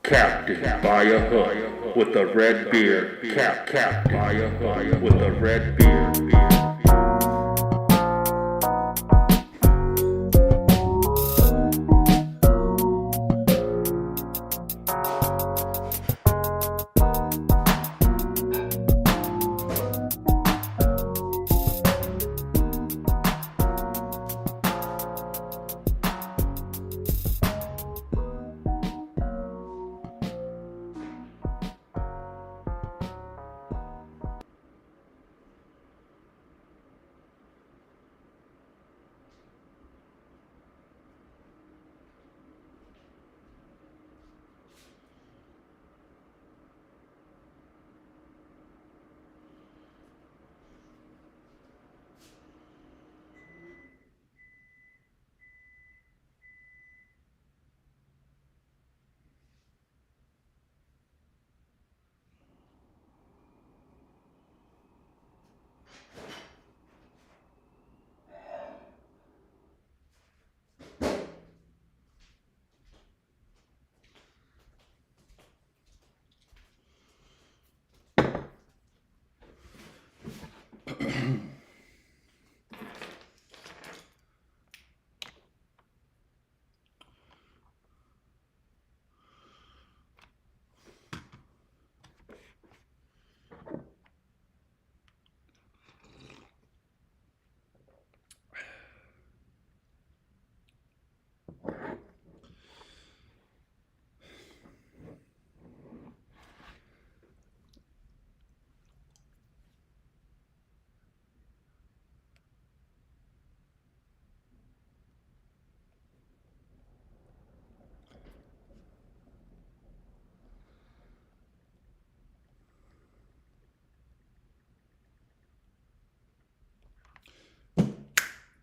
Captain by a hook with a red beard. Captain by a hook with a red beard.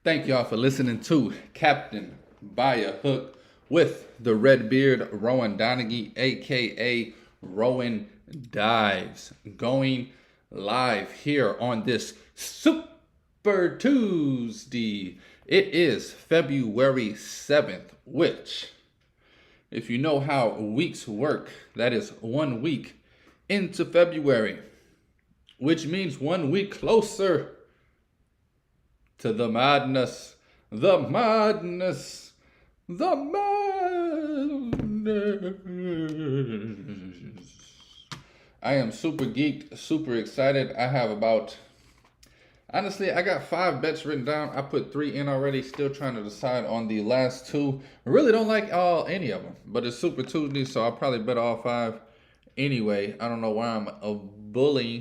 Thank y'all for listening to Captain by a Hook with the red beard, Rowan Donaghy, aka Rowan Dives, going live here on this Super Tuesday. It is February 7th, which, if you know how weeks work, that is 1 week into February, which means 1 week closer to the madness, the madness, the madness. I am super geeked, super excited. I have honestly, I got 5 bets written down. I put 3 in already, still trying to decide on the last 2. I really don't like any of them, but it's Super Tuesday, so I'll probably bet all 5 anyway. I don't know why I'm a bull,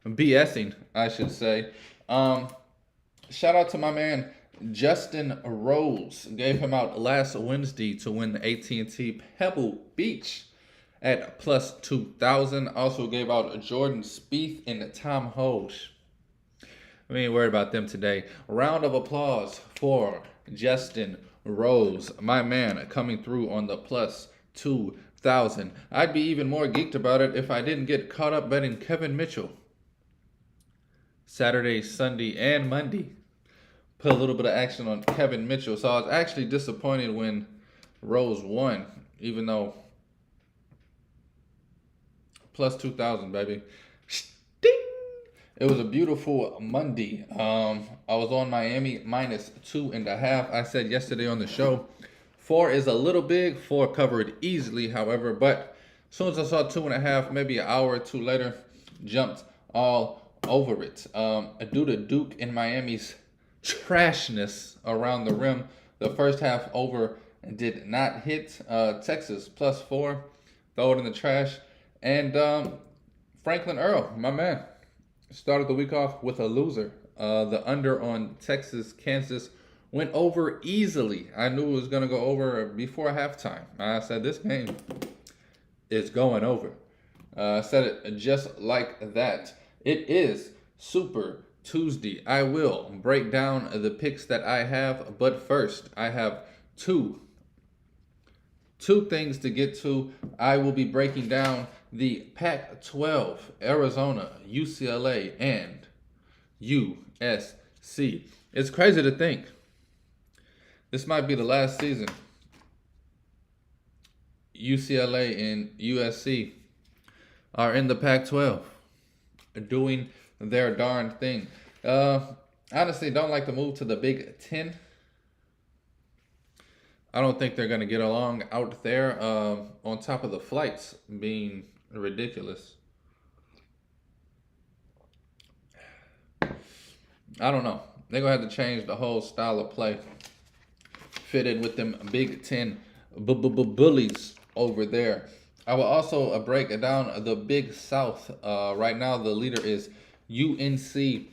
BSing, I should say. Shout out to my man Justin Rose. Gave him out last Wednesday to win the AT&T Pebble Beach at plus 2,000. Also gave out Jordan Spieth and Tom Hoge. We ain't worried about them today. Round of applause for Justin Rose, my man, coming through on the plus 2,000. I'd be even more geeked about it if I didn't get caught up betting Kevin Mitchell. Saturday, Sunday, and Monday. Put a little bit of action on Kevin Mitchell. So I was actually disappointed when Rose won, even though plus 2,000, baby. Sting! It was a beautiful Monday. I was on Miami minus 2.5. I said yesterday on the show, 4 is a little big. 4 covered easily, however, but as soon as I saw 2.5, maybe an hour or 2 later, jumped all over it. Due to Duke and Miami's trashness around the rim, the first half over did not hit. Texas plus 4, throw it in the trash. And Franklin Earl, my man, started the week off with a loser. The under on Texas, Kansas went over easily. I knew it was going to go over before halftime. I said this game is going over. Said it just like that. It is Super Tuesday. I will break down the picks that I have, but first I have two things to get to. I will be breaking down the Pac-12, Arizona, UCLA, and USC. It's crazy to think this might be the last season UCLA and USC are in the Pac-12 doing their darn thing. Honestly, don't like to move to the Big Ten. I don't think they're going to get along out there. On top of the flights being ridiculous. I don't know. They're going to have to change the whole style of play. Fit in with them Big Ten bullies over there. I will also break down the Big South. Right now, the leader is UNC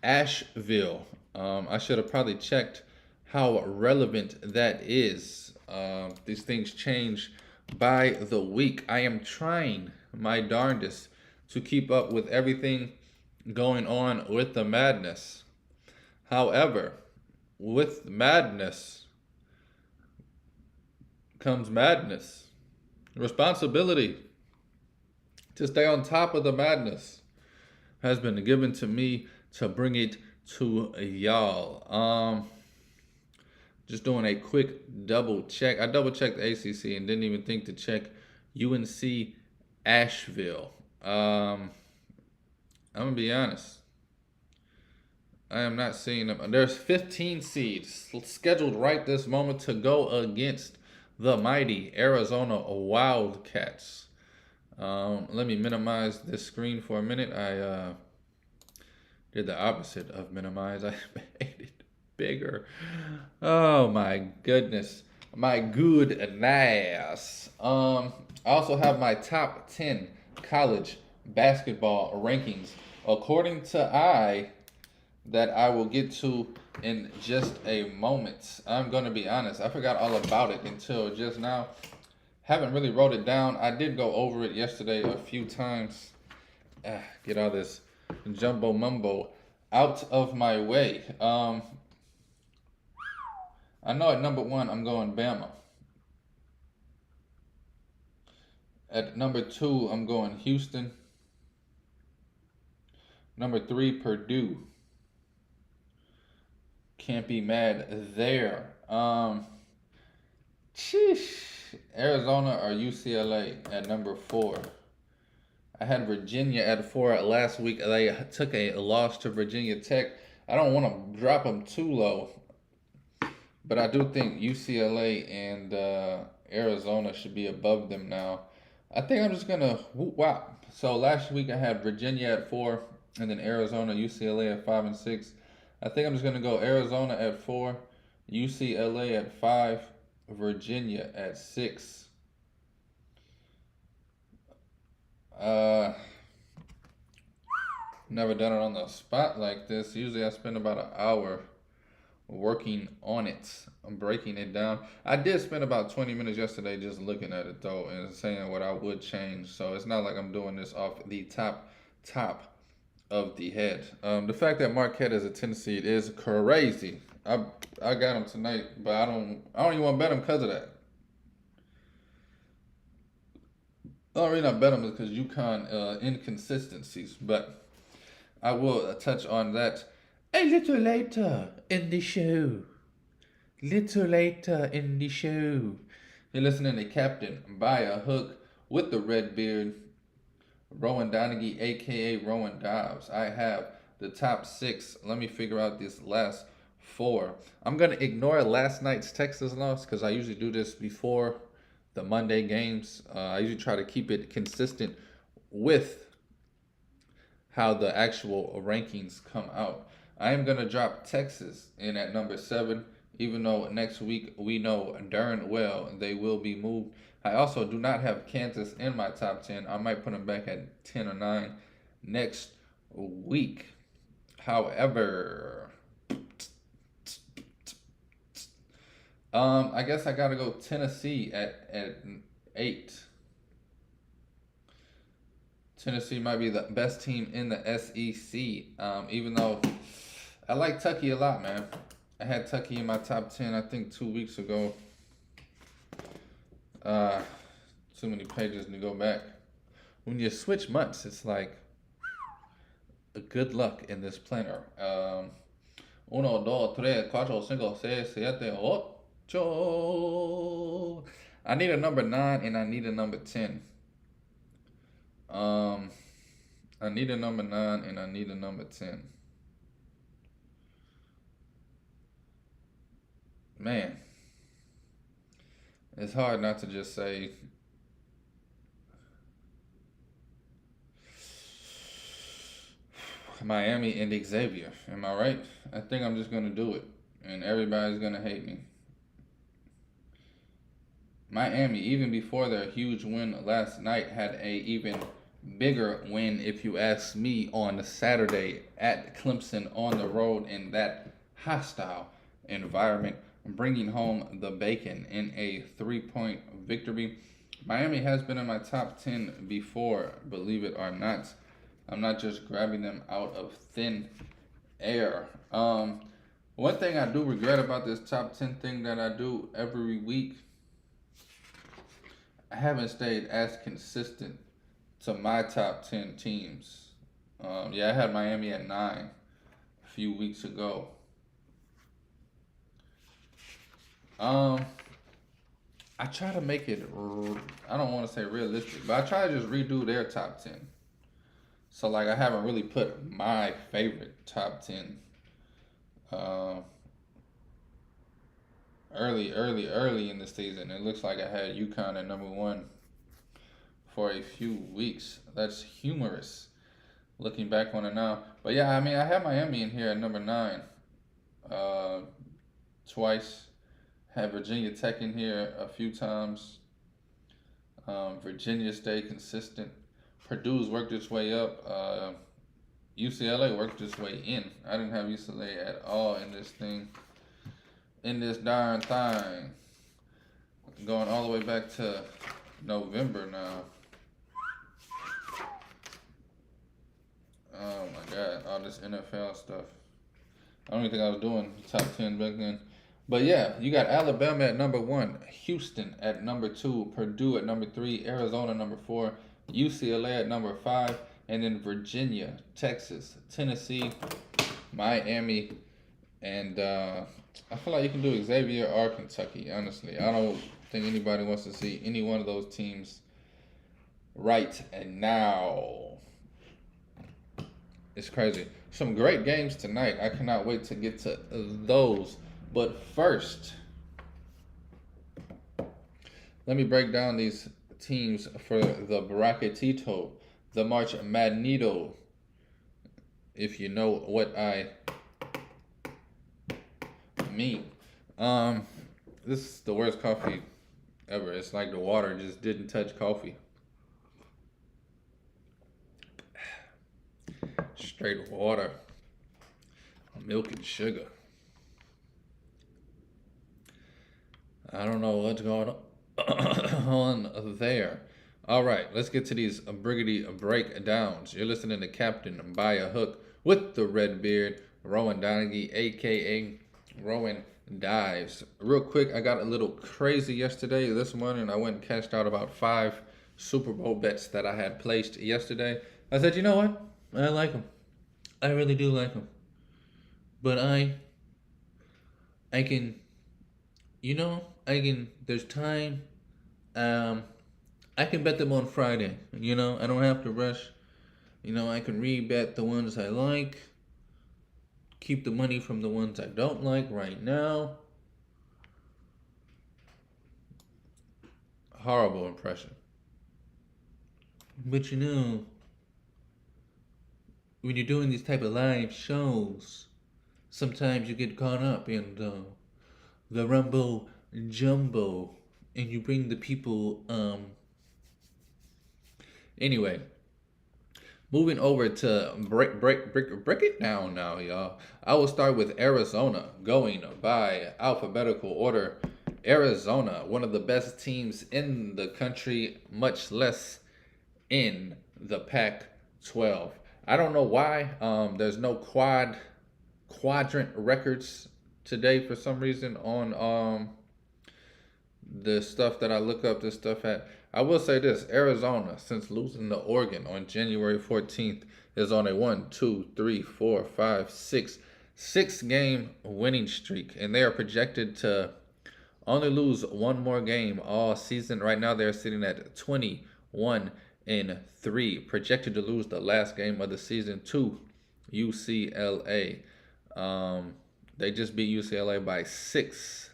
Asheville. I should have probably checked how relevant that is. These things change by the week. I am trying my darndest to keep up with everything going on with the madness. However, with madness comes madness. Responsibility to stay on top of the madness has been given to me to bring it to y'all. Just doing a quick double check. I double checked the ACC and didn't even think to check UNC Asheville. I'm gonna be honest. I am not seeing them. There's 15 seeds scheduled right this moment to go against the mighty Arizona Wildcats. Let me minimize this screen for a minute. I did the opposite of minimize. I made it bigger. Oh my goodness. My goodness. I also have my top 10 college basketball rankings according to that I will get to in just a moment. I'm going to be honest. I forgot all about it until just now. Haven't really wrote it down. I did go over it yesterday a few times. Get all this jumbo mumbo out of my way. I know at number 1, I'm going Bama. At number 2, I'm going Houston. Number 3, Purdue. Can't be mad there. Arizona or UCLA at number 4. I had Virginia at 4 last week. They took a loss to Virginia Tech. I don't want to drop them too low, but I do think UCLA and Arizona should be above them now. I think I'm just gonna wow. So last week I had Virginia at 4, and then Arizona, UCLA at 5 and 6. I think I'm just gonna go Arizona at 4, UCLA at 5, Virginia at 6. Never done it on the spot like this. Usually I spend about an hour working on it. I'm breaking it down. I did spend about 20 minutes yesterday just looking at it though and saying what I would change. So it's not like I'm doing this off the top of the head. The fact that Marquette is a 10 seed is crazy. I got him tonight, but I don't even want to bet him because of that. The only reason I bet him is because UConn inconsistencies, but I will touch on that a little later in the show. Little later in the show. You're listening to Captain by a Hook with the red beard, Rowan Donaghy, aka Rowan Dobbs. I have the top 6. Let me figure out this last 4. I'm going to ignore last night's Texas loss because I usually do this before the Monday games. I usually try to keep it consistent with how the actual rankings come out. I am going to drop Texas in at number 7, even though next week we know darn well they will be moved. I also do not have Kansas in my top 10. I might put them back at 10 or 9 next week. However, I guess I got to go Tennessee at 8. Tennessee might be the best team in the SEC, even though I like Tucky a lot, man. I had Tucky in my top 10, I think, 2 weeks ago. Too many pages to go back. When you switch months, it's like good luck in this planner. 1, 2, 3, 4, 5, 6, 7, 8. I need a number 9 and I need a number 10. I need a number 9 and I need a number 10. Man, it's hard not to just say Miami and Xavier. Am I right? I think I'm just gonna do it, and everybody's gonna hate me. Miami, even before their huge win last night, had a even bigger win, if you ask me, on Saturday at Clemson on the road in that hostile environment, bringing home the bacon in a 3-point victory. Miami has been in my top 10 before, believe it or not. I'm not just grabbing them out of thin air. One thing I do regret about this top 10 thing that I do every week, I haven't stayed as consistent to my top 10 teams. I had Miami at 9 a few weeks ago. I try to make it, I don't want to say realistic, but I try to just redo their top 10. So, like, I haven't really put my favorite top 10 early in the season. It looks like I had UConn at number 1 for a few weeks. That's humorous looking back on it now. But yeah, I mean, I have Miami in here at number 9 twice. Had Virginia Tech in here a few times. Virginia stayed consistent. Purdue's worked its way up. UCLA worked its way in. I didn't have UCLA at all in this thing. In this darn thing. Going all the way back to November now. Oh my God, all this NFL stuff. I don't even think I was doing top 10 back then. But yeah, you got Alabama at number 1, Houston at number 2, Purdue at number 3, Arizona number 4, UCLA at number 5, and then Virginia, Texas, Tennessee, Miami, and I feel like you can do Xavier or Kentucky, honestly. I don't think anybody wants to see any one of those teams right now. It's crazy. Some great games tonight. I cannot wait to get to those. But first, let me break down these teams for the Bracketito, the March Madnito, if you know what I mean. This is the worst coffee ever. It's like the water just didn't touch coffee. Straight water, milk and sugar. I don't know what's going on there. All right, let's get to these Briggity breakdowns. You're listening to Captain by a Hook with the red beard, Rowan Donaghy, a.k.a. Rowan Dives. Real quick, I got a little crazy yesterday. This morning, I went and cashed out about 5 Super Bowl bets that I had placed yesterday. I said, you know what? I like them. I really do like them. But I can, there's time. I can bet them on Friday. I don't have to rush. I can rebet the ones I like. Keep the money from the ones I don't like right now. Horrible impression. But when you're doing these type of live shows, sometimes you get caught up in the rumbo jumbo, and you bring the people. Anyway, moving over to break it down now, y'all. I will start with Arizona, going by alphabetical order. Arizona, one of the best teams in the country, much less in the Pac-12. I don't know why. There's no quadrant records today for some reason on the stuff that I look up this stuff at. I will say this: Arizona, since losing to Oregon on January 14th, is on a 6 game winning streak, and they are projected to only lose one more game all season. Right now, they're sitting at 21-3, projected to lose the last game of the season to UCLA. They just beat UCLA by 6.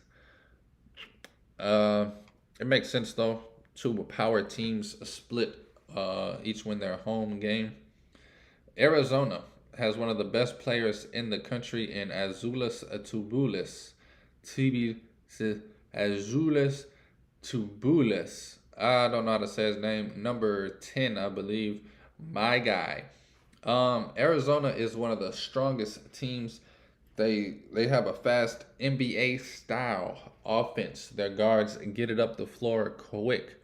Uh, it makes sense though. Two power teams split, each win their home game. Arizona has one of the best players in the country in Azuolas Tubelis. Azuolas Tubelis. I don't know how to say his name. Number 10, I believe. My guy. Arizona is one of the strongest teams. They have a fast NBA style offense. Their guards get it up the floor quick.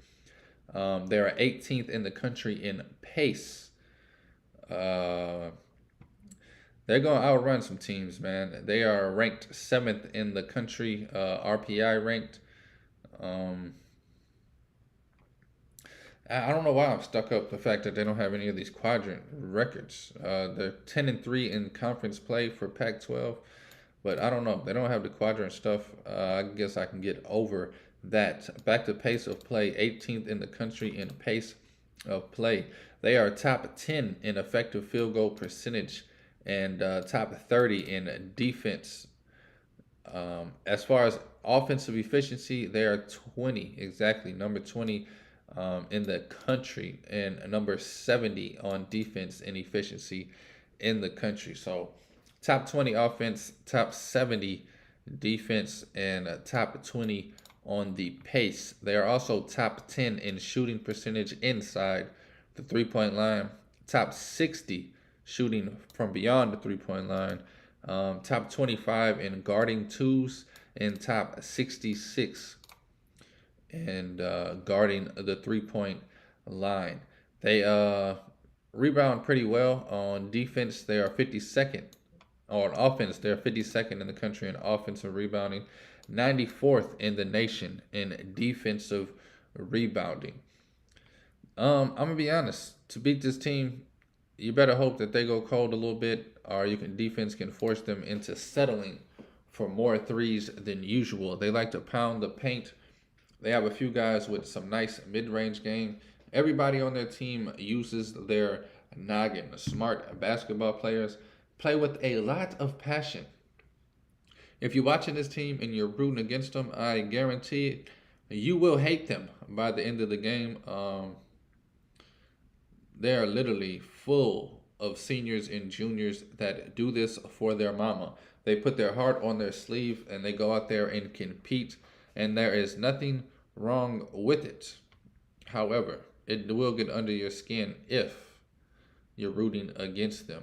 They are 18th in the country in pace. They're going to outrun some teams, man. They are ranked 7th in the country, RPI ranked. I don't know why I'm stuck up the fact that they don't have any of these quadrant records. They're 10-3 in conference play for Pac-12, but I don't know. They don't have the quadrant stuff. I guess I can get over that. Back to pace of play, 18th in the country in pace of play. They are top 10 in effective field goal percentage and top 30 in defense. As far as offensive efficiency, they are 20, exactly, number 20 in the country, and number 70 on defense and efficiency in the country. So top 20 offense, top 70 defense, and top 20 on the pace. They are also top 10 in shooting percentage inside the three-point line, top 60 shooting from beyond the three-point line, top 25 in guarding twos, and top 66 and guarding the three-point line. They rebound pretty well. On defense, they are 52nd. On offense, they're 52nd in the country in offensive rebounding, 94th in the nation in defensive rebounding. I'm gonna be honest. To beat this team, you better hope that they go cold a little bit, or defense can force them into settling for more threes than usual. They like to pound the paint. They have a few guys with some nice mid-range game. Everybody on their team uses their noggin. Smart basketball players play with a lot of passion. If you're watching this team and you're rooting against them, I guarantee you will hate them by the end of the game. They are literally full of seniors and juniors that do this for their mama. They put their heart on their sleeve and they go out there and compete, and there is nothing wrong with it. However, it will get under your skin if you're rooting against them.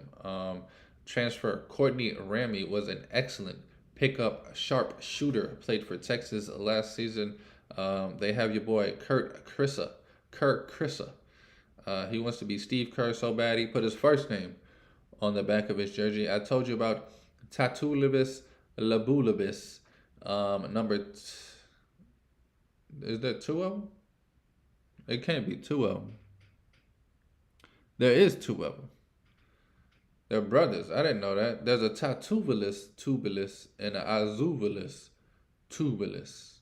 Transfer Courtney Ramey was an excellent pickup, sharp shooter, played for Texas last season. They have your boy Kurt Krissa. He wants to be Steve Kerr so bad he put his first name on the back of his jersey. I told you about Tatulibis Labulibis. Is there two of them? It can't be two of them. There is two of them. They're brothers. I didn't know that. There's a Tubelis, and an Azuolas Tubelis.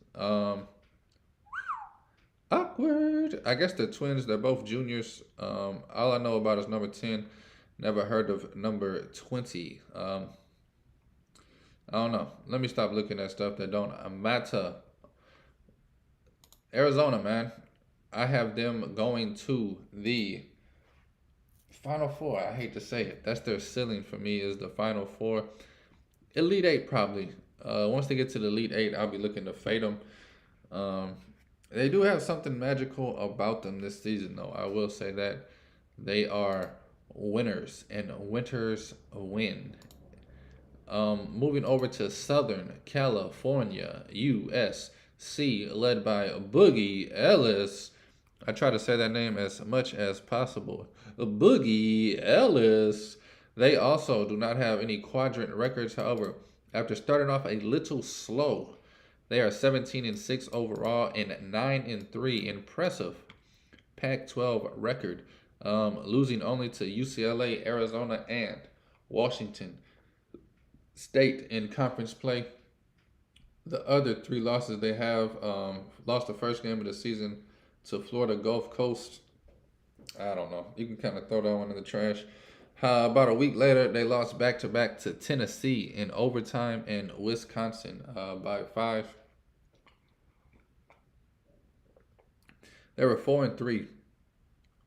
Awkward. I guess they're twins. They're both juniors. All I know about is number 10. Never heard of number 20. I don't know. Let me stop looking at stuff that don't matter. Arizona, man. I have them going to the Final Four. I hate to say it. That's their ceiling for me, is the Final Four. Elite Eight, probably. Once they get to the Elite Eight, I'll be looking to fade them. They do have something magical about them this season, though. I will say that. They are winners, and winners win. Moving over to Southern California, USC, led by Boogie Ellis. I try to say that name as much as possible. Boogie Ellis. They also do not have any quadrant records. However, after starting off a little slow, they are 17-6 overall and 9-3. Impressive Pac-12 record. Losing only to UCLA, Arizona, and Washington State in conference play. The other three losses they have, lost the first game of the season to Florida Gulf Coast. I don't know. You can kind of throw that one in the trash. About a week later, they lost back to back to Tennessee in overtime and Wisconsin by 5. They were 4-3.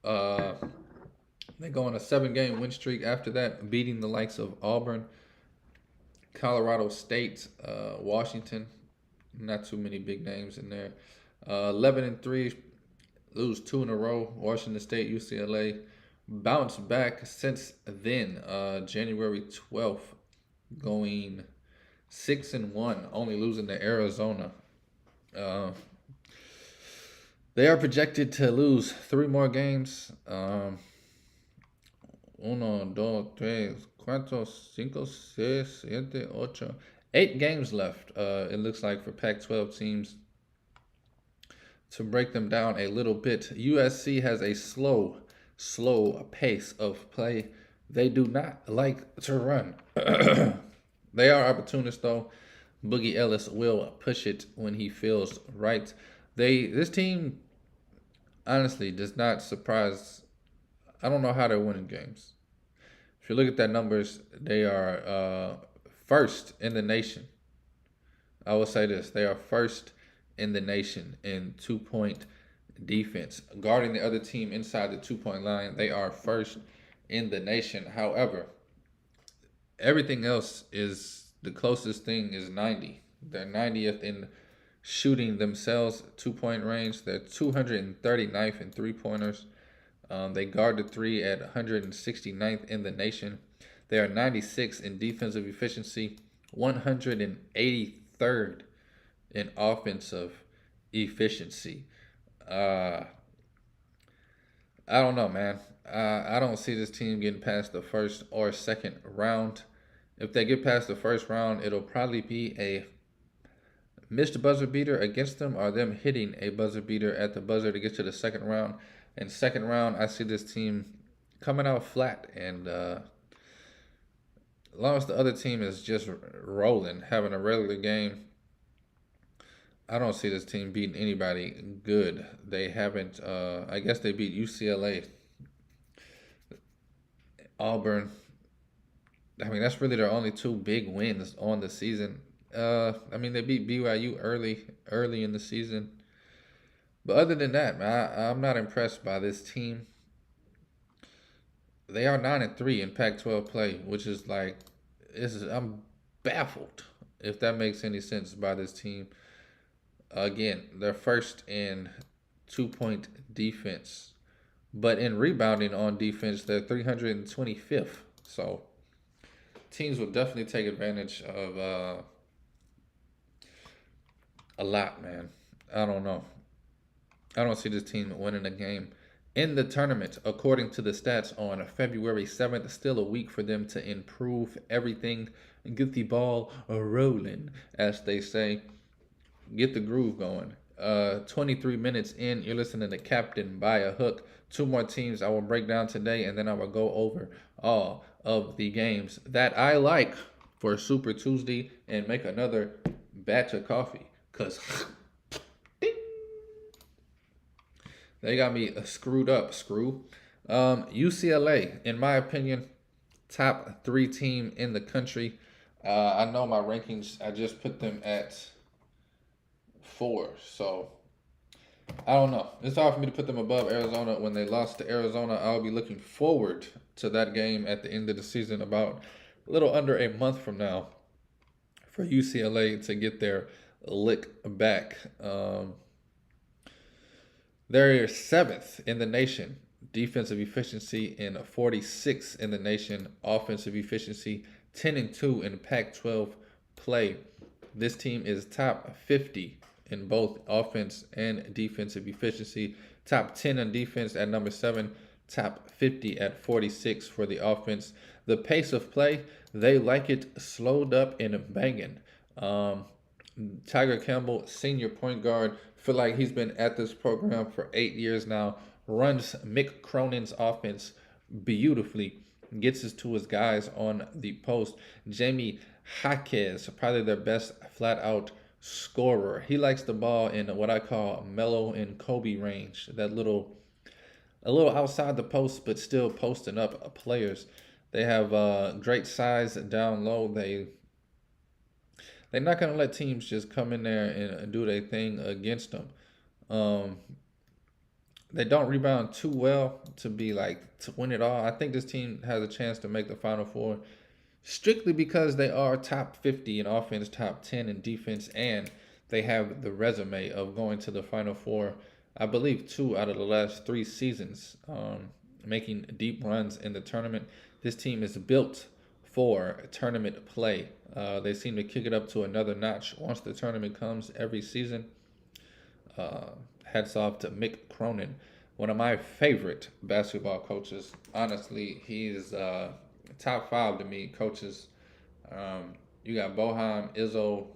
Uh, they go on a 7-game win streak after that, beating the likes of Auburn, Colorado State, Washington. Not too many big names in there. 11-3, lose 2 in a row. Washington State, UCLA. Bounce back since then. January 12th, going 6-1, only losing to Arizona. They are projected to lose 3 more games. 1, 2, 3, 4, 5, 6, 7, 8. 8 games left, it looks like, for Pac-12 teams. To break them down a little bit, USC has a slow pace of play. They do not like to run. They are opportunists, though. Boogie Ellis will push it when he feels right. This team honestly does not surprise. I don't know how they're winning games. If you look at their numbers, they are first in the nation. I will say this: they are first in the nation in 2-point defense, guarding the other team inside the 2-point line. They are first in the nation. However, everything else is the closest thing is 90. They're 90th in shooting themselves 2-point range. They're 239th in 3-pointers. They guard the 3 at 169th in the nation. They are 96th in defensive efficiency, 183rd in offensive efficiency. I don't know, man. I don't see this team getting past the first or second round. If they get past the first round, it'll probably be a missed buzzer beater against them, or them hitting a buzzer beater at the buzzer to get to the second round. In second round, I see this team coming out flat, and as long as the other team is just rolling, having a regular game, I don't see this team beating anybody good. They haven't. I guess they beat UCLA, Auburn. I mean, that's really their only 2 big wins on the season. I mean, they beat BYU early in the season. But other than that, man, I'm not impressed by this team. They are 9-3 in Pac-12 play, which is like, I'm baffled if that makes any sense by this team. Again, they're first in 2-point defense, but in rebounding on defense, they're 325th. So teams will definitely take advantage of a lot, man. I don't know. I don't see this team winning a game in the tournament. According to the stats on February 7th, still a week for them to improve everything and get the ball rolling, as they say. Get the groove going. 23 minutes in, you're listening to Captain by a Hook. 2 more teams I will break down today, and then I will go over all of the games that I like for Super Tuesday and make another batch of coffee. Because they got me screwed up, UCLA, in my opinion, top 3 team in the country. I know my rankings, I just put them at 4. So, I don't know. It's hard for me to put them above Arizona. When they lost to Arizona, I'll be looking forward to that game at the end of the season, about a little under a month from now, for UCLA to get their lick back. They're 7th in the nation, defensive efficiency, and 46th in the nation, offensive efficiency, 10-2 in Pac-12 play. This team is top 50 in both offense and defensive efficiency, top 10 on defense at number 7, top 50 at 46 for the offense. The pace of play, they like it slowed up and banging. Tiger Campbell, senior point guard, feel like he's been at this program for 8 years now, runs Mick Cronin's offense beautifully, gets us to his guys on the post. Jamie Jaquez, probably their best flat-out scorer. He likes the ball in what I call Melo and Kobe range. A little outside the post, but still posting up players. They have great size down low. They're not gonna let teams just come in there and do their thing against them. Um, they don't rebound too well to be like to win it all. I think this team has a chance to make the Final Four strictly because they are top 50 in offense, top 10 in defense, and they have the resume of going to the Final Four. I believe 2 out of the last 3 seasons, making deep runs in the tournament. This team is built for tournament play. They seem to kick it up to another notch once the tournament comes every season. Uh, Hats off to Mick Cronin, one of my favorite basketball coaches. Honestly, he's top 5 to me coaches. You got Bohan, Izzo.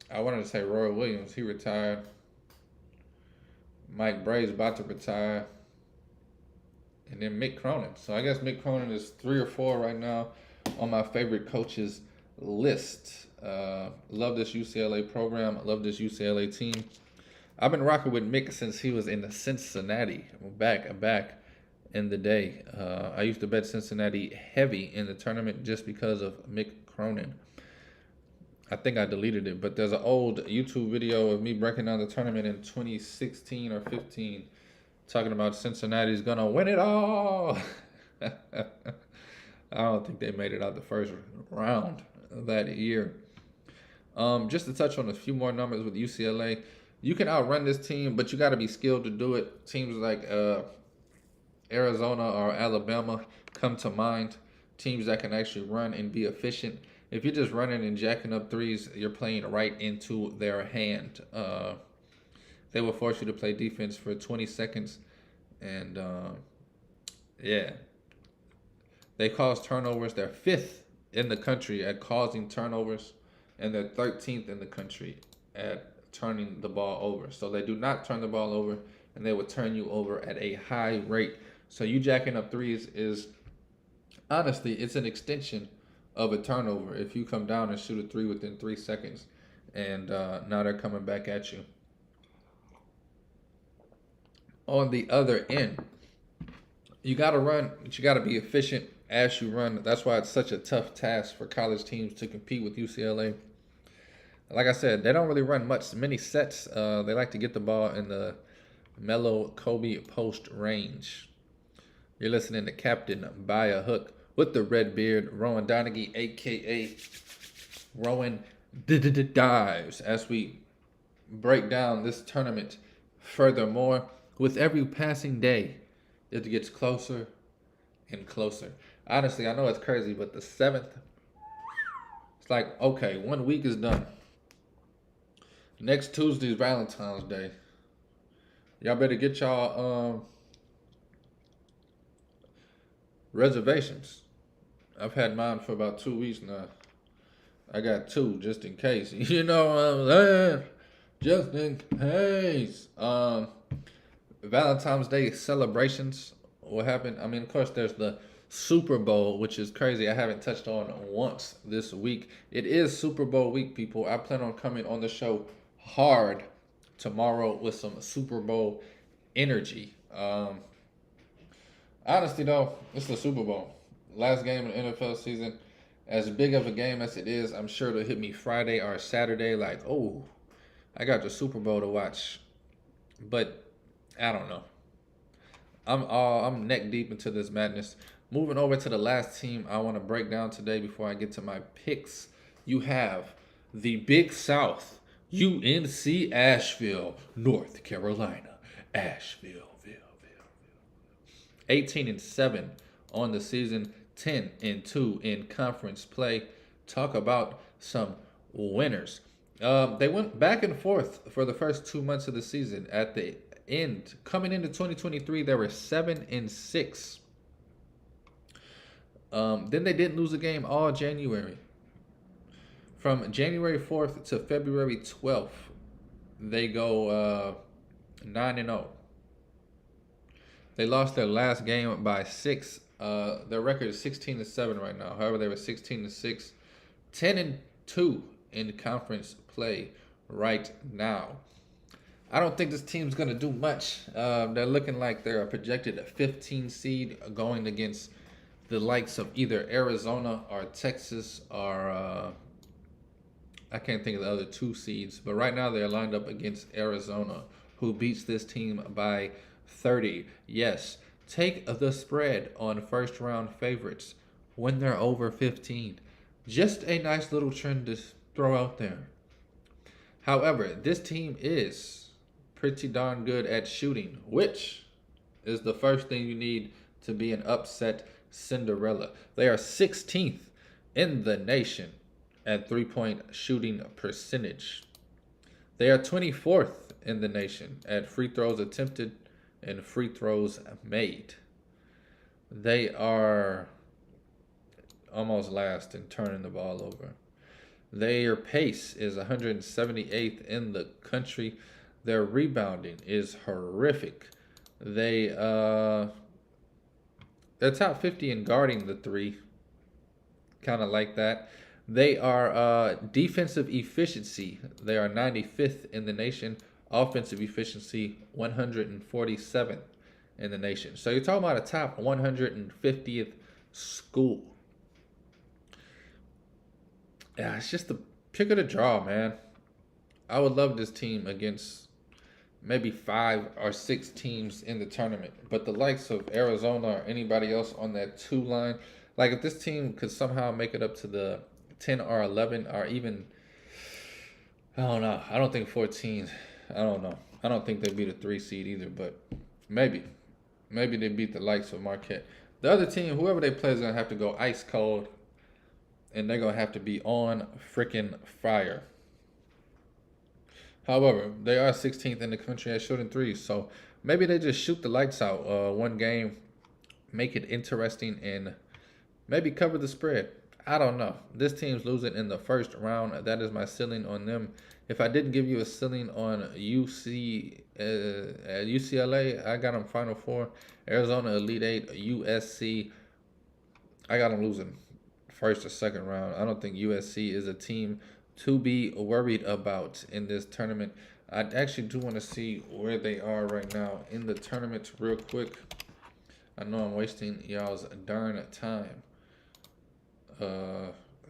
I wanted to say Roy Williams. He retired. Mike Bray's about to retire. And then Mick Cronin. So I guess Mick Cronin is 3 or 4 right now on my favorite coaches list. Love this UCLA program. Love this UCLA team. I've been rocking with Mick since he was in Cincinnati back in the day. I used to bet Cincinnati heavy in the tournament just because of Mick Cronin. I think I deleted it, but there's an old YouTube video of me breaking down the tournament in 2016 or 15, talking about Cincinnati's gonna win it all. I don't think they made it out the first round that year. Just to touch on a few more numbers with UCLA, you can outrun this team, but you got to be skilled to do it. Teams like Arizona or Alabama come to mind. Teams that can actually run and be efficient. If you're just running and jacking up threes, you're playing right into their hand. They will force you to play defense for 20 seconds. And, yeah. They cause turnovers. They're 5th in the country at causing turnovers. And they're 13th in the country at turning the ball over. So they do not turn the ball over, and they will turn you over at a high rate. So you jacking up threes is, honestly, it's an extension of a turnover. If you come down and shoot a 3 within 3 seconds, and now they're coming back at you. On the other end, you got to run, but you got to be efficient as you run. That's why it's such a tough task for college teams to compete with UCLA. Like I said, they don't really run many sets. They like to get the ball in the Melo Kobe post range. You're listening to Captain by a Hook with the red beard, Rowan Donaghy, a.k.a. Rowan Dives, as we break down this tournament furthermore. With every passing day, it gets closer and closer. Honestly, I know it's crazy, but the 7th, it's like, okay, 1 week is done. Next Tuesday is Valentine's Day. Y'all better get y'all reservations. I've had mine for about 2 weeks now. I got 2 just in case. You know what I'm saying? Just in case. Valentine's Day celebrations will happen. I mean, of course, there's the Super Bowl, which is crazy. I haven't touched on once this week. It is Super Bowl week, people. I plan on coming on the show hard tomorrow with some Super Bowl energy. Honestly, though, it's the Super Bowl. Last game of the NFL season. As big of a game as it is, I'm sure it'll hit me Friday or Saturday. Like, oh, I got the Super Bowl to watch. But I don't know. I'm neck deep into this madness. Moving over to the last team I want to break down today before I get to my picks. You have the Big South, UNC Asheville, North Carolina. Asheville. 18-7 on the season, 10-2 in conference play. Talk about some winners. They went back and forth for the first 2 months of the season. At the end, coming into 2023, they were 7-6. Then they didn't lose a game all January. From January 4th to February 12th, they go 9-0. They lost their last game by 6. Their record is 16-7 right now. However, they were 16-6, 2 in conference play right now. I don't think this team's going to do much. They're looking like they're a projected 15 seed going against the likes of either Arizona or Texas or I can't think of the other 2 seeds. But right now they're lined up against Arizona, who beats this team by 30. Yes, take the spread on first round favorites when they're over 15. Just a nice little trend to throw out there. However, this team is pretty darn good at shooting, which is the first thing you need to be an upset Cinderella. They are 16th in the nation at 3-point shooting percentage. They are 24th in the nation at free throws attempted and free throws made. They are almost last in turning the ball over. Their pace is 178th in the country. Their rebounding is horrific. They're top 50 in guarding the 3. Kind of like that. They are defensive efficiency. They are 95th in the nation. Offensive efficiency, 147th in the nation. So you're talking about a top 150th school. Yeah, it's just the pick of the draw, man. I would love this team against maybe 5 or 6 teams in the tournament. But the likes of Arizona or anybody else on that 2 line, like if this team could somehow make it up to the 10 or 11 or even, I don't know. I don't think 14. I don't know. I don't think they beat a 3 seed either, but maybe. Maybe they beat the likes of Marquette. The other team, whoever they play, is going to have to go ice cold, and they're going to have to be on freaking fire. However, they are 16th in the country at shooting threes, so maybe they just shoot the lights out one game, make it interesting, and maybe cover the spread. I don't know. This team's losing in the first round. That is my ceiling on them. If I didn't give you a ceiling on UCLA, I got them Final Four. Arizona Elite 8, USC, I got them losing first or second round. I don't think USC is a team to be worried about in this tournament. I actually do want to see where they are right now in the tournament real quick. I know I'm wasting y'all's darn time.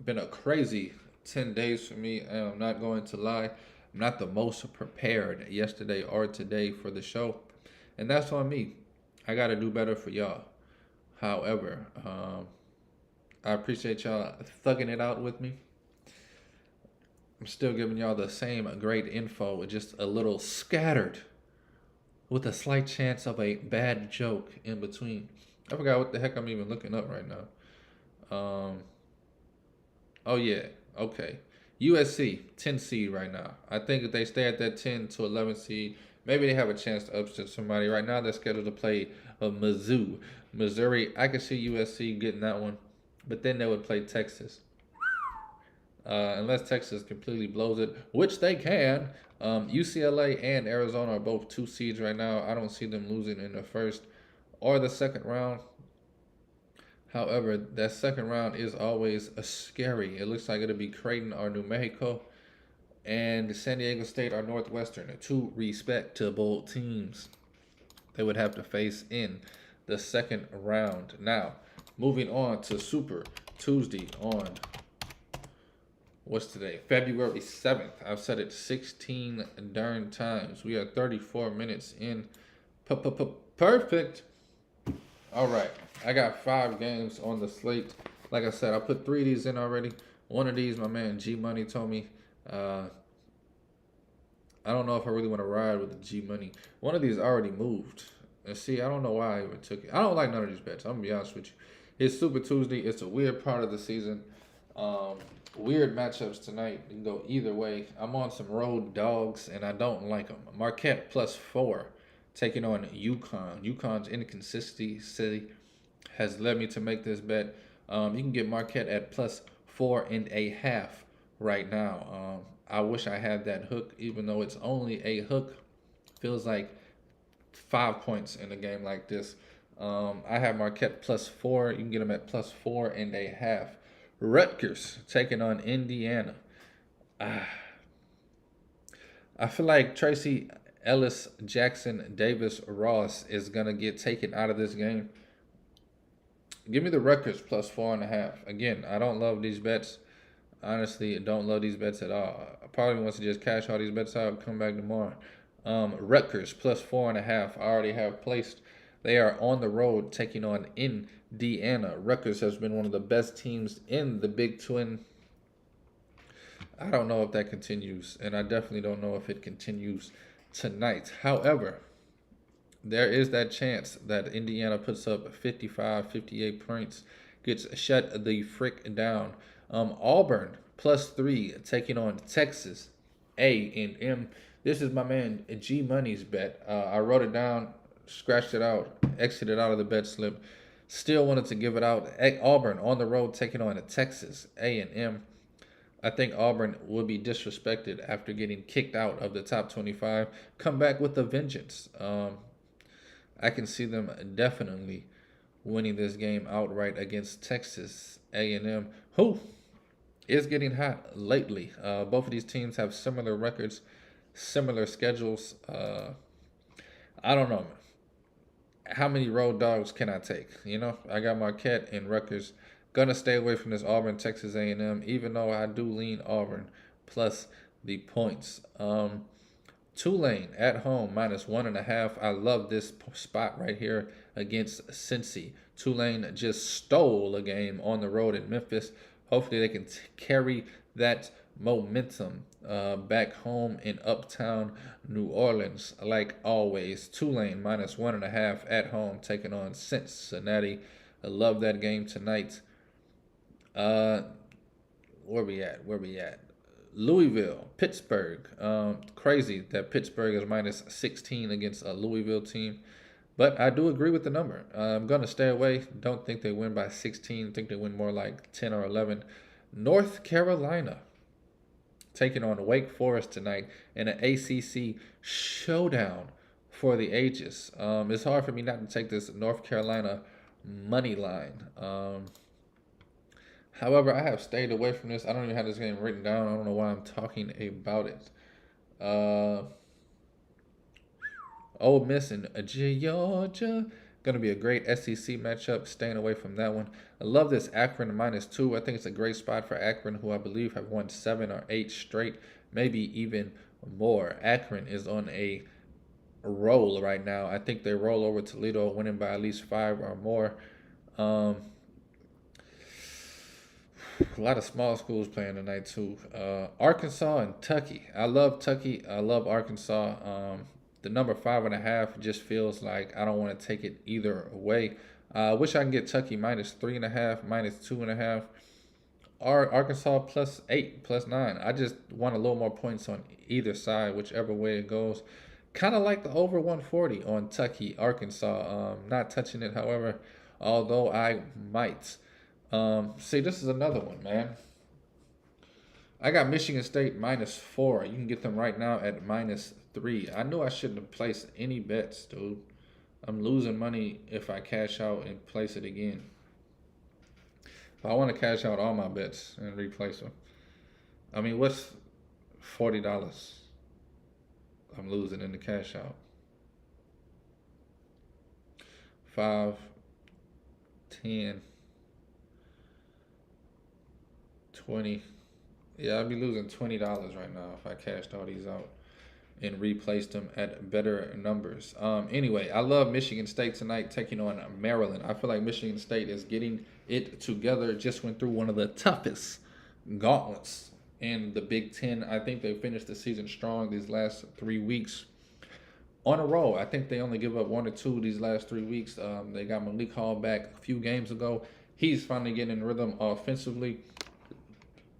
Been a crazy 10 days for me. I'm not going to lie. I'm not the most prepared yesterday or today for the show. And that's on me. I got to do better for y'all. However, I appreciate y'all thugging it out with me. I'm still giving y'all the same great info, with just a little scattered with a slight chance of a bad joke in between. I forgot what the heck I'm even looking up right now. Oh yeah, okay. USC, 10 seed right now. I think if they stay at that 10 to 11 seed, maybe they have a chance to upset somebody. Right now they're scheduled to play Mizzou. Missouri, I could see USC getting that one, but then they would play Texas. Unless Texas completely blows it, which they can. UCLA and Arizona are both 2 seeds right now. I don't see them losing in the first or the second round. However, that second round is always scary. It looks like it'll be Creighton or New Mexico and San Diego State or Northwestern, 2 respectable teams they would have to face in the second round. Now, moving on to Super Tuesday on, what's today? February 7th. I've said it 16 darn times. We are 34 minutes in. Perfect. All right. I got 5 games on the slate. Like I said, I put 3 of these in already. One of these, my man G Money told me. I don't know if I really want to ride with the G Money. One of these already moved. And see, I don't know why I even took it. I don't like none of these bets. I'm going to be honest with you. It's Super Tuesday. It's a weird part of the season. Weird matchups tonight. You can go either way. I'm on some road dogs, and I don't like them. Marquette +4, taking on UConn. UConn's inconsistency has led me to make this bet. You can get Marquette at +4.5 right now. I wish I had that hook, even though it's only a hook. Feels like 5 points in a game like this. I have Marquette +4. You can get them at +4.5. Rutgers taking on Indiana. I feel like Tracy Ellis Jackson Davis Ross is gonna get taken out of this game. Give me the Rutgers plus 4.5. Again, I don't love these bets. Honestly, don't love these bets at all. I probably wants to just cash all these bets out, come back tomorrow. Rutgers plus 4.5. I already have placed. They are on the road taking on Indiana. Rutgers has been one of the best teams in the Big Twin. I don't know if that continues, and I definitely don't know if it continues tonight. However, there is that chance that Indiana puts up 55, 58 points, gets shut the frick down. Auburn plus 3 taking on Texas A&M. This is my man G Money's bet. I wrote it down, scratched it out, exited out of the bet slip. Still wanted to give it out. Auburn on the road taking on Texas A&M. I think Auburn will be disrespected after getting kicked out of the top 25. Come back with a vengeance. I can see them definitely winning this game outright against Texas A&M, who is getting hot lately. Both of these teams have similar records, similar schedules. I don't know. How many road dogs can I take? You know, I got Marquette and Rutgers. Gonna stay away from this Auburn, Texas A&M, even though I do lean Auburn plus the points. Tulane at home minus 1.5. I love this spot right here against Cincy. Tulane just stole a game on the road in Memphis. Hopefully they can carry that momentum back home in uptown New Orleans like always. Tulane minus 1.5 at home taking on Cincinnati. I love that game tonight. Where we at? Louisville, Pittsburgh. Crazy that Pittsburgh is minus 16 against a Louisville team. But I do agree with the number. I'm going to stay away. Don't think they win by 16. Think they win more like 10 or 11. North Carolina taking on Wake Forest tonight in an ACC showdown for the ages. It's hard for me not to take this North Carolina money line. However, I have stayed away from this. I don't even have this game written down. I don't know why I'm talking about it. Ole Miss and Georgia. Going to be a great SEC matchup. Staying away from that one. I love this Akron minus 2. I think it's a great spot for Akron, who I believe have won 7 or 8 straight, maybe even more. Akron is on a roll right now. I think they roll over Toledo, winning by at least 5 or more. A lot of small schools playing tonight too. Arkansas and Tucky. I love Tucky. I love Arkansas. The number 5.5 just feels like I don't want to take it either way. I wish I can get Tucky minus 3.5, minus 2.5. Arkansas plus 8, plus 9. I just want a little more points on either side, whichever way it goes. Kind of like the over 140 on Tucky, Arkansas. Not touching it, however, although I might. See, this is another one, man. I got Michigan State minus 4. You can get them right now at minus 3. I knew I shouldn't have placed any bets, dude. I'm losing money if I cash out and place it again. If I want to cash out all my bets and replace them. I mean, what's $40 I'm losing in the cash out? 5, 10, 20. Yeah, I'd be losing $20 right now if I cashed all these out and replaced them at better numbers. Anyway, I love Michigan State tonight taking on Maryland. I feel like Michigan State is getting it together. Just went through one of the toughest gauntlets in the Big Ten. I think they finished the season strong these last 3 weeks. On a roll. I think they only give up 1 or 2 these last 3 weeks. They got Malik Hall back a few games ago. He's finally getting in rhythm offensively.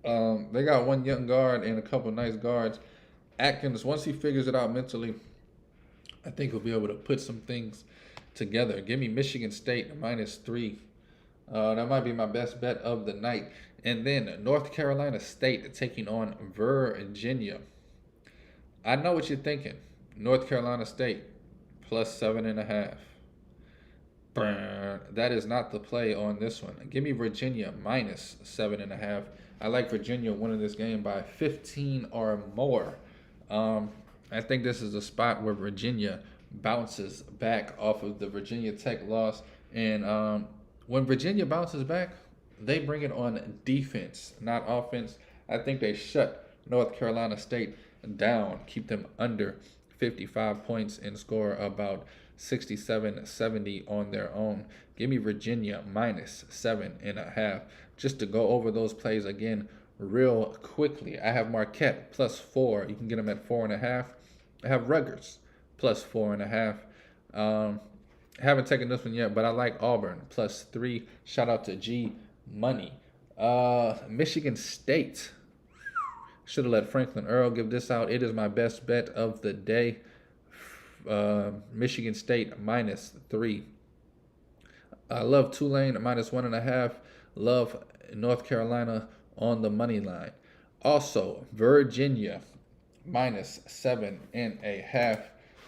They got one young guard and a couple nice guards. Atkins, once he figures it out mentally, I think he'll be able to put some things together. Give me Michigan State minus 3. That might be my best bet of the night. And then North Carolina State taking on Virginia. I know what you're thinking. North Carolina State plus 7.5. that is not the play on this one. Give me Virginia minus 7.5. I like Virginia winning this game by 15 or more. I think this is a spot where Virginia bounces back off of the Virginia Tech loss. And when Virginia bounces back, they bring it on defense, not offense. I think they shut North Carolina State down, keep them under 55 points, and score about 67-70 on their own. Give me Virginia minus 7.5. Just to go over those plays again real quickly. I have Marquette plus 4. You can get them at 4.5. I have Rutgers plus 4.5. Haven't taken this one yet, but I like Auburn plus 3. Shout out to G Money. Michigan State. Should have let Franklin Earl give this out. It is my best bet of the day. Michigan State minus 3. I love Tulane minus 1.5. Love North Carolina on the money line. Also, Virginia minus 7.5.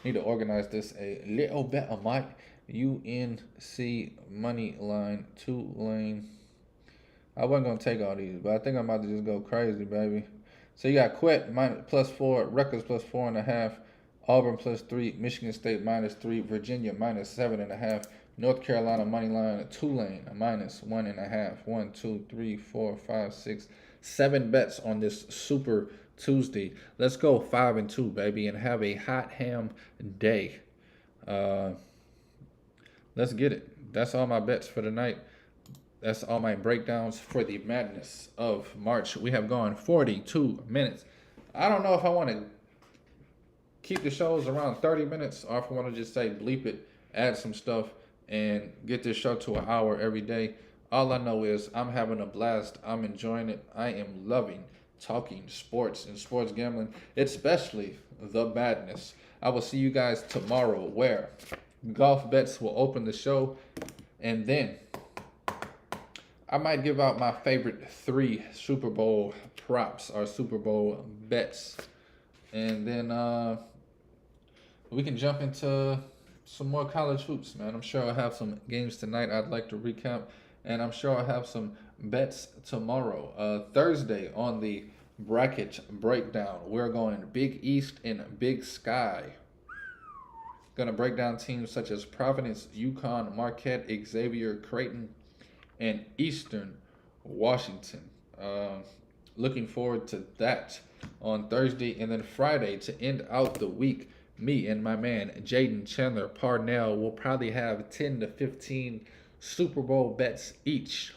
Need to organize this a little better, Mike. UNC money line, Tulane. I wasn't going to take all these, but I think I'm about to just go crazy, baby. So you got Quet minus plus 4, Rutgers plus 4.5, Auburn plus 3, Michigan State minus 3, Virginia minus 7.5, North Carolina money line, Tulane minus 1.5. 1, 2, 3, 4, 5, 6, 7 bets on this Super Tuesday. Let's go 5-2, baby, and have a hot ham day. Let's get it. That's all my bets for tonight. That's all my breakdowns for the madness of March. We have gone 42 minutes. I don't know if I want to keep the shows around 30 minutes or if I want to just say bleep it, add some stuff, and get this show to an hour every day. All I know is I'm having a blast. I'm enjoying it. I am loving talking sports and sports gambling, especially the madness. I will see you guys tomorrow where golf bets will open the show, and then I might give out my favorite 3 Super Bowl props or Super Bowl bets. And then we can jump into some more college hoops, man. I'm sure I'll have some games tonight I'd like to recap. And I'm sure I'll have some bets tomorrow. Thursday on the bracket breakdown, we're going Big East and Big Sky. Going to break down teams such as Providence, UConn, Marquette, Xavier, Creighton, and Eastern Washington. Looking forward to that on Thursday. And then Friday to end out the week, me and my man Jaden Chandler Parnell will probably have 10 to 15 Super Bowl bets each.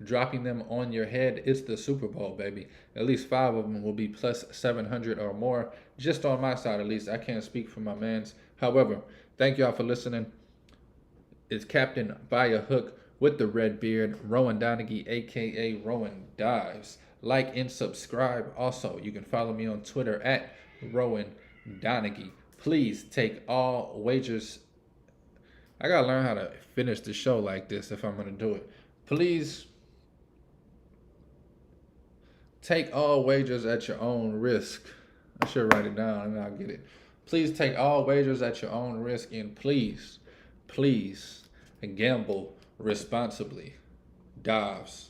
Dropping them on your head. It's the Super Bowl, baby. At least 5 of them will be plus 700 or more. Just on my side, at least. I can't speak for my mans. However, thank y'all for listening. It's Captain by a Hook with the red beard, Rowan Donaghy, a.k.a. Rowan Dives. Like and subscribe. Also, you can follow me on Twitter at Rowan Donaghy. Please take all wagers. I got to learn how to finish the show like this if I'm going to do it. Please take all wagers at your own risk. I should write it down and I'll get it. Please take all wagers at your own risk, and please gamble responsibly. Dives.